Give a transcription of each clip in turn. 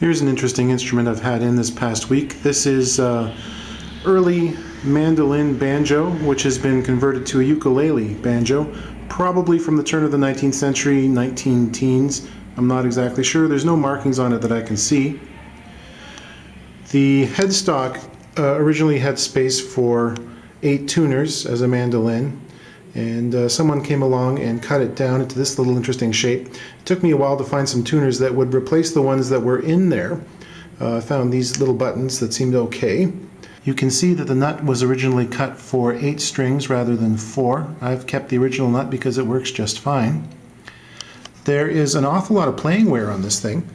Here's an interesting instrument I've had in this past week. This is early mandolin banjo, which has been converted to a ukulele banjo, probably from the turn of the 19th century, 19 teens. I'm not exactly sure. There's no markings on it that I can see. The headstock originally had space for 8 tuners as a mandolin, and someone came along and cut it down into this little interesting shape. It took me a while to find some tuners that would replace the ones that were in there. I found these little buttons that seemed okay. You can see that the nut was originally cut for 8 strings rather than 4. I've kept the original nut because it works just fine. There is an awful lot of playing wear on this thing.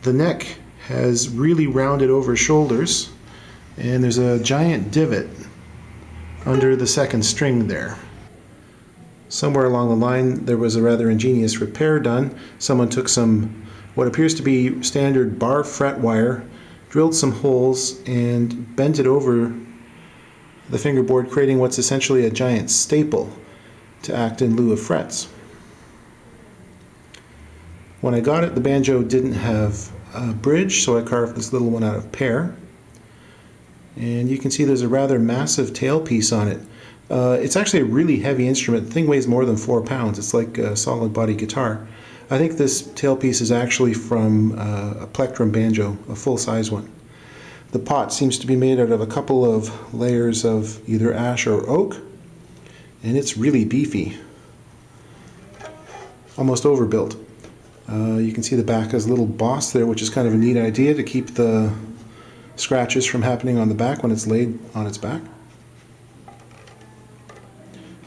The neck has really rounded over shoulders, and there's a giant divot under the second string there. Somewhere along the line there was a rather ingenious repair done. Someone took some what appears to be standard bar fret wire, drilled some holes, and bent it over the fingerboard, creating what's essentially a giant staple to act in lieu of frets. When I got it, the banjo didn't have a bridge, so I carved this little one out of pear. And you can see there's a rather massive tailpiece on it. It's actually a really heavy instrument. The thing weighs more than 4 pounds. It's like a solid body guitar. I think this tailpiece is actually from a plectrum banjo, a full-size one. The pot seems to be made out of a couple of layers of either ash or oak, and it's really beefy, almost overbuilt. You can see the back has a little boss there, which is kind of a neat idea to keep the scratches from happening on the back when it's laid on its back.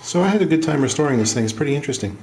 So I had a good time restoring this thing. It's pretty interesting.